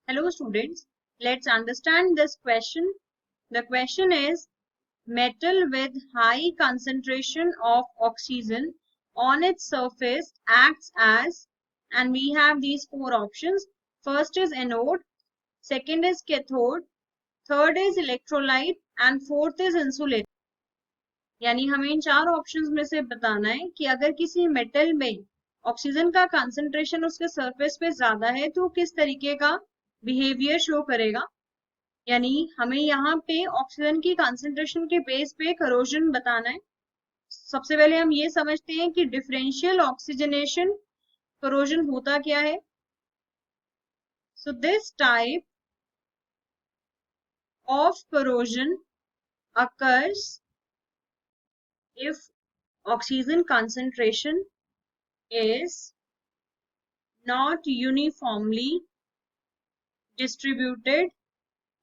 Hello students, let's understand this question. The question is metal with high concentration of oxygen on its surface acts as, and we have these four options. First is anode, second is cathode, third is electrolyte and fourth is insulator. यानी हमें इन चार options में से बताना है कि अगर किसी मेटल में ऑक्सीजन का कंसंट्रेशन उसके सरफेस पे ज्यादा है तो किस तरीके का बिहेवियर शो करेगा। यानी हमें यहाँ पे ऑक्सीजन की कंसंट्रेशन के बेस पे करोजन बताना है। सबसे पहले हम ये समझते हैं कि डिफरेंशियल ऑक्सीजनेशन करोजन होता क्या है। So this type of corrosion occurs if oxygen concentration is not uniformly distributed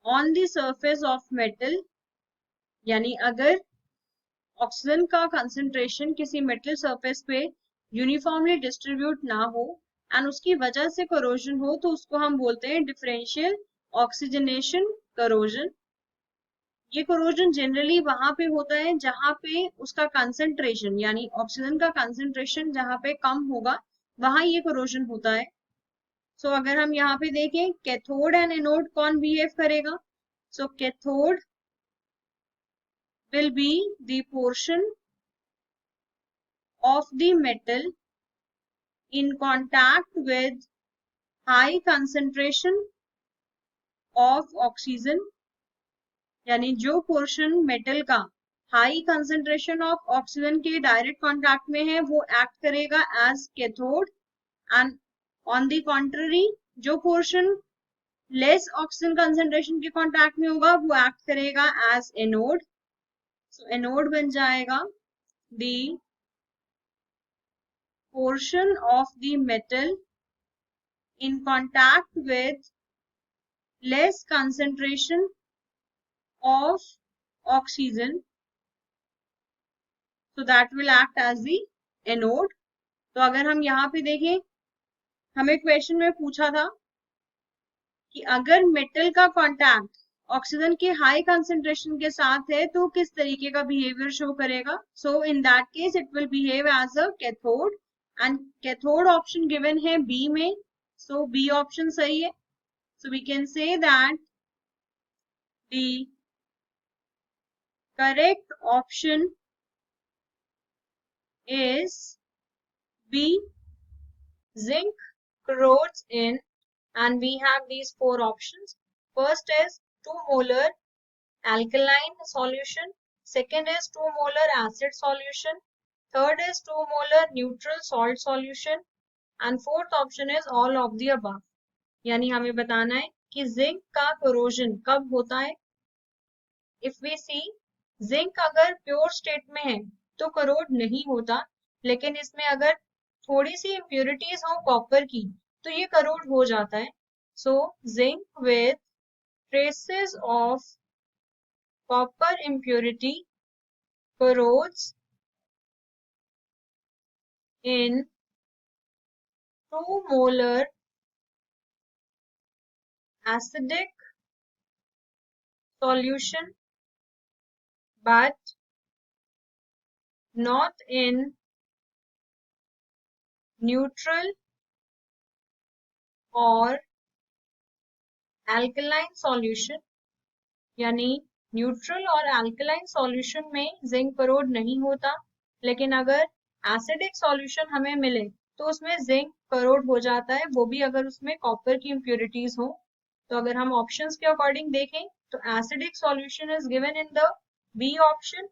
on the surface of metal। यानी अगर ऑक्सीजन का कंसंट्रेशन किसी मेटल सरफेस पे यूनिफॉर्मली डिस्ट्रीब्यूट ना हो एंड उसकी वजह से करोजन हो तो उसको हम बोलते हैं डिफरेंशियल ऑक्सीजनेशन करोजन। ये करोजन जनरली वहां पे होता है जहां पे उसका कंसंट्रेशन यानी ऑक्सीजन का कंसंट्रेशन जहां पे कम होगा वहां ये करोजन होता है। सो अगर हम यहाँ पे देखें कैथोड एंड एनोड कौन बिहेव करेगा। सो cathode will be the portion of the metal in contact with high concentration of oxygen। यानी जो पोर्शन मेटल का हाई कंसंट्रेशन ऑफ ऑक्सीजन के डायरेक्ट कांटेक्ट में है वो एक्ट करेगा as cathode and on the contrary जो पोर्शन लेस ऑक्सीजन कंसंट्रेशन के कांटेक्ट में होगा वो एक्ट करेगा एज एनोड। सो एनोड बन जाएगा the portion of the metal in contact with less concentration of oxygen, so that will act as the anode। तो अगर हम यहाँ पे देखें हमें क्वेश्चन में पूछा था कि अगर मेटल का कांटेक्ट ऑक्सीजन के हाई कंसंट्रेशन के साथ है तो किस तरीके का बिहेवियर शो करेगा। So in that case it will behave as a cathode and cathode option given है बी में। सो बी ऑप्शन सही है। So we can say that the correct option is B, zinc corrodes in, and we have these four options. First is 2 molar alkaline solution, second is 2 molar acid solution, third is 2 molar neutral salt solution and fourth option is all of the above। यानी हमें बताना है कि zinc का corrosion कब होता है। If we C zinc अगर प्योर स्टेट में है तो करोड नहीं होता, लेकिन इसमें अगर थोड़ी सी इम्प्योरिटीज हो कॉपर की तो ये करोड हो जाता है। So zinc with traces of copper impurity corrodes in 2 molar acidic solution but not in neutral or alkaline solution। यानी न्यूट्रल और अल्कलाइन सॉल्यूशन में जिंक करोड नहीं होता, लेकिन अगर एसिडिक सॉल्यूशन हमें मिले तो उसमें जिंक करोड हो जाता है, वो भी अगर उसमें कॉपर की इम्प्योरिटीज हो। तो अगर हम ऑप्शंस के अकॉर्डिंग देखें तो acidic solution is given in the B option.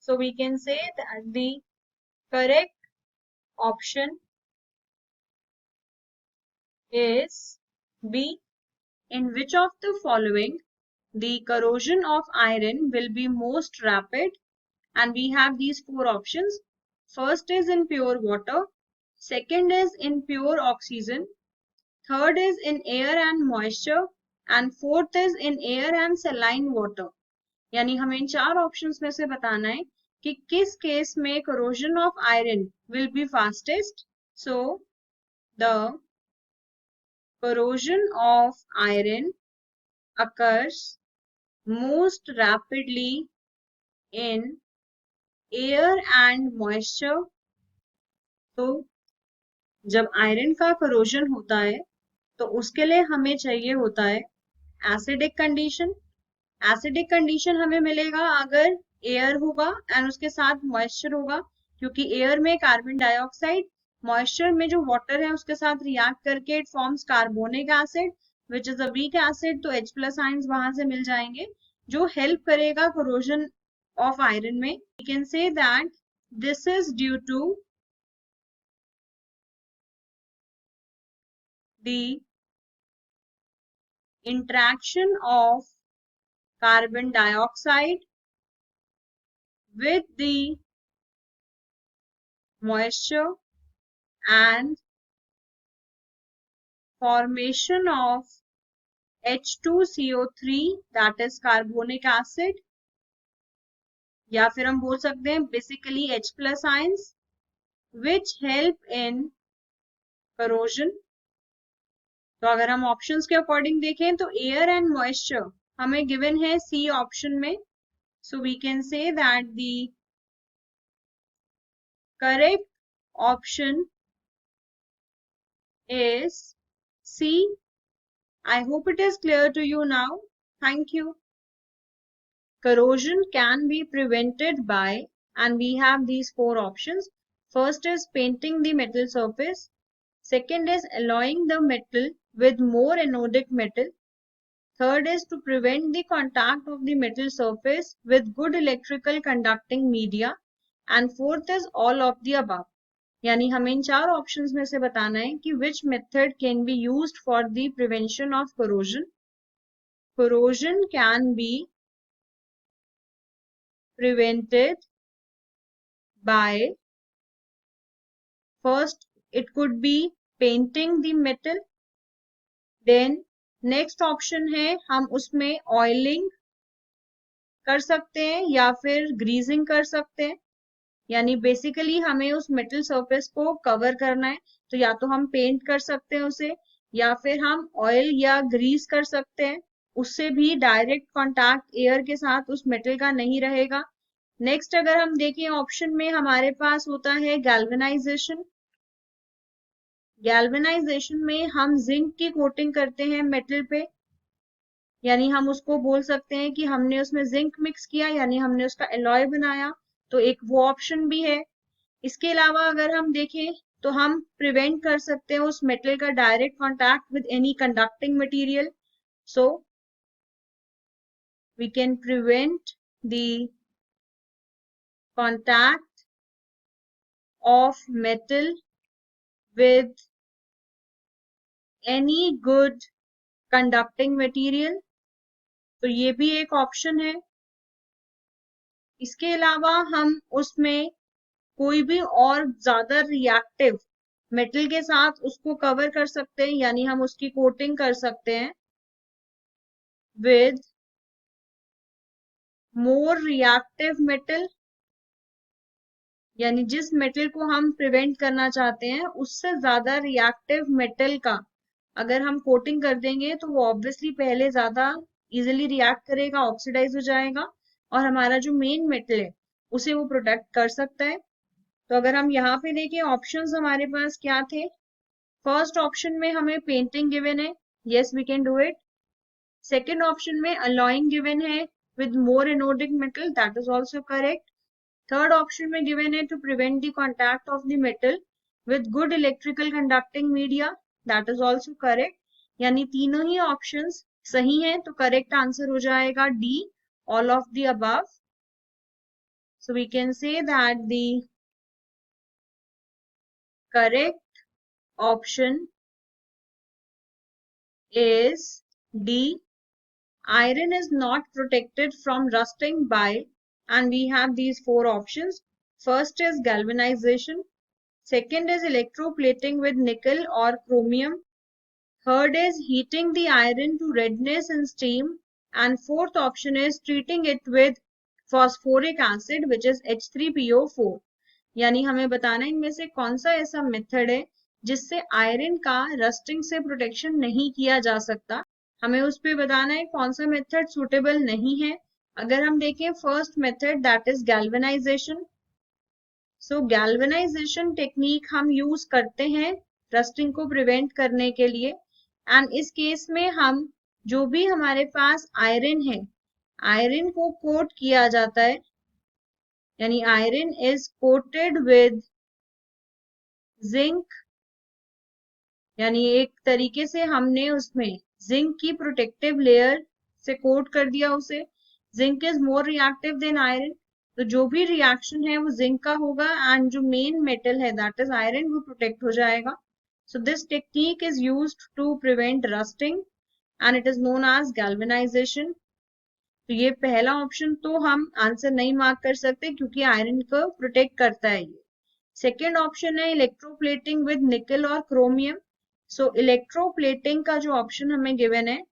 So we can say that the correct option is B. In which of the following the corrosion of iron will be most rapid? And we have these four options. First is in pure water, second is in pure oxygen, third is in air and moisture and fourth is in air and saline water। यानी हमें इन चार options में से बताना है कि किस case में corrosion of iron will be fastest। So the corrosion of iron occurs most rapidly in air and moisture. तो जब आयरन का करोजन होता है तो उसके लिए हमें चाहिए होता है एसिडिक कंडीशन। एसिडिक कंडीशन हमें मिलेगा अगर एयर होगा एंड उसके साथ मॉइस्चर होगा, क्योंकि एयर में कार्बन डाइऑक्साइड, मॉइस्चर में जो वाटर है उसके साथ रिएक्ट करके it forms carbonic acid which is a weak acid, तो H प्लस आयंस वहां से मिल जाएंगे जो हेल्प करेगा कोरोजन ऑफ आयरन में। We can say that this is due to the interaction of carbon dioxide with the moisture and formation of H2CO3 that is carbonic acid, या फिर हम बोल सकते हैं basically H plus ions which help in corrosion। तो अगर हम options के अकॉर्डिंग देखें तो एयर एंड मॉइस्चर हमें गिवन है सी ऑप्शन में, so we can say that the correct option is C. I hope it is clear to you now. Thank you. Corrosion can be prevented by, and we have these four options. First is painting the metal surface. Second is alloying the metal with more anodic metal. Third is to prevent the contact of the metal surface with good electrical conducting media. And fourth is all of the above. यानी हमें इन चार options में से बताना है कि which method can be used for the prevention of corrosion. Corrosion can be prevented by, first it could be painting the metal, then next option है हम उसमें ऑयलिंग कर सकते हैं या फिर ग्रीजिंग कर सकते हैं। यानी बेसिकली हमें उस मेटल सरफेस को कवर करना है तो या तो हम पेंट कर सकते हैं उसे, या फिर हम ऑयल या ग्रीस कर सकते हैं, उससे भी डायरेक्ट कांटेक्ट एयर के साथ उस मेटल का नहीं रहेगा। नेक्स्ट अगर हम देखें ऑप्शन में हमारे पास होता है गैल्वेनाइजेशन। गैल्वेनाइजेशन में हम जिंक की कोटिंग करते हैं मेटल पे, यानी हम उसको बोल सकते हैं कि हमने उसमें जिंक मिक्स किया, यानी हमने उसका एलॉय बनाया, तो एक वो ऑप्शन भी है। इसके अलावा अगर हम देखें तो हम प्रिवेंट कर सकते हैं उस मेटल का direct contact with any conducting material, so we can prevent the contact of metal with any good conducting material, तो ये भी एक ऑप्शन है। इसके अलावा हम उसमें कोई भी और ज्यादा रिएक्टिव मेटल के साथ उसको कवर कर सकते हैं, यानी हम उसकी कोटिंग कर सकते हैं विद मोर रिएक्टिव मेटल, यानी जिस मेटल को हम प्रिवेंट करना चाहते हैं उससे ज्यादा रिएक्टिव मेटल का अगर हम कोटिंग कर देंगे तो वो ऑब्वियसली पहले ज्यादा इजिली रिएक्ट करेगा, ऑक्सीडाइज हो जाएगा और हमारा जो मेन मेटल है उसे वो प्रोटेक्ट कर सकता है। तो अगर हम यहाँ पे देखें ऑप्शंस हमारे पास क्या थे, फर्स्ट ऑप्शन में हमें पेंटिंग गिवन है, yes we can do it. Second option में अलॉइंग गिवन है with more anodic metal, that is also correct. Third option में गिवन है to prevent the contact of the metal with good electrical conducting media, that is also correct. यानी तीनों ही options सही हैं, तो correct answer हो जाएगा D, all of the above. So we can say that the correct option is D. Iron is not protected from rusting by, and we have these four options. First is galvanization. Second is electroplating with nickel or chromium. Third is heating the iron to redness in steam. And fourth option is treating it with phosphoric acid which is H3PO4. यानी हमें बताना है इनमें से कौन सा ऐसा method है जिससे आयरन का रस्टिंग से प्रोटेक्शन नहीं किया जा सकता। हमें उस पे बताना है कौन सा मेथड सुटेबल नहीं है। अगर हम देखें first method that is galvanisation. So galvanisation technique हम यूज करते हैं रस्टिंग को प्रिवेंट करने के लिए। एंड इस केस में हम जो भी हमारे पास आयरन है, आयरन को कोट किया जाता है, यानी iron is coated with zinc, यानी एक तरीके से हमने उसमें जिंक की प्रोटेक्टिव लेयर से कोट कर दिया उसे। Zinc is more reactive than iron, तो जो भी रिएक्शन है वो जिंक का होगा एंड जो मेन मेटल है दैट इज आयरन वो प्रोटेक्ट हो जाएगा। So this technique is used to prevent rusting and it is known as galvanization. तो ये पहला ऑप्शन तो हम आंसर नहीं मार्क कर सकते क्योंकि आयरन को प्रोटेक्ट करता है ये। सेकेंड ऑप्शन है इलेक्ट्रोप्लेटिंग विद निकल और क्रोमियम। सो इलेक्ट्रोप्लेटिंग का जो ऑप्शन हमें गिवन है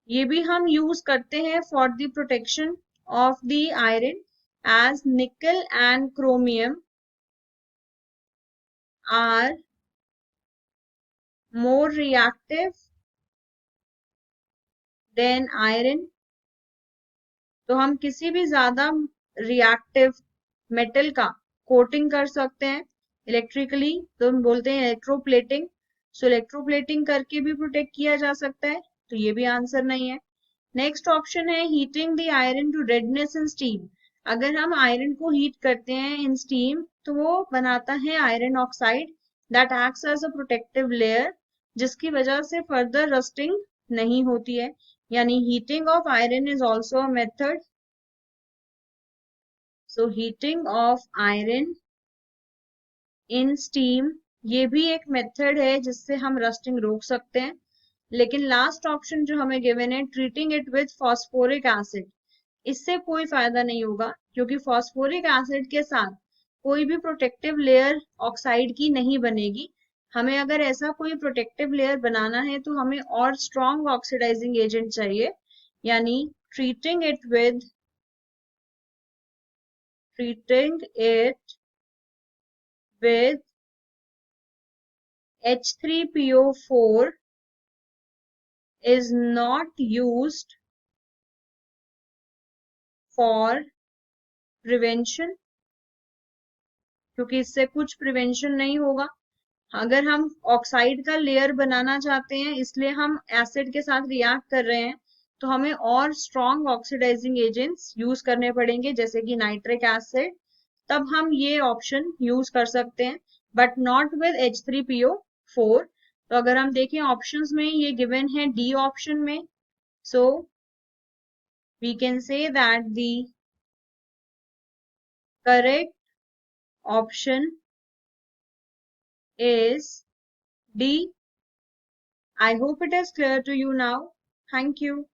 ये भी हम यूज करते हैं for the protection of the iron as nickel and chromium are more reactive than iron. तो हम किसी भी ज्यादा रिएक्टिव मेटल का कोटिंग कर सकते हैं इलेक्ट्रिकली, तो हम बोलते हैं इलेक्ट्रोप्लेटिंग। सो इलेक्ट्रोप्लेटिंग करके भी प्रोटेक्ट किया जा सकता है, तो ये भी आंसर नहीं है। नेक्स्ट ऑप्शन है heating the iron to redness in steam. अगर हम आयरन को हीट करते हैं इन स्टीम तो वो बनाता है iron oxide that acts as a protective layer, जिसकी वजह से फर्दर रस्टिंग नहीं होती है, यानी heating of iron is also a method. So heating of iron in steam ये भी एक मेथड है जिससे हम रस्टिंग रोक सकते हैं। लेकिन लास्ट ऑप्शन जो हमें गिवन है treating it with phosphoric acid, इससे कोई फायदा नहीं होगा क्योंकि फॉस्फोरिक एसिड के साथ कोई भी प्रोटेक्टिव लेयर ऑक्साइड की नहीं बनेगी। हमें अगर ऐसा कोई प्रोटेक्टिव लेयर बनाना है तो हमें और स्ट्रॉन्ग ऑक्सीडाइजिंग एजेंट चाहिए, यानी treating it with H3PO4 is not used for prevention, क्योंकि इससे कुछ प्रिवेंशन नहीं होगा। अगर हम ऑक्साइड का लेयर बनाना चाहते हैं इसलिए हम एसिड के साथ रिएक्ट कर रहे हैं, तो हमें और स्ट्रॉन्ग ऑक्सीडाइजिंग एजेंट्स यूज करने पड़ेंगे जैसे कि नाइट्रिक एसिड, तब हम ये ऑप्शन यूज कर सकते हैं, बट नॉट विद H3PO4। तो अगर हम देखें ऑप्शंस में ये गिवन है डी ऑप्शन में, so we can say that the correct option is D. I hope it is clear to you now. Thank you.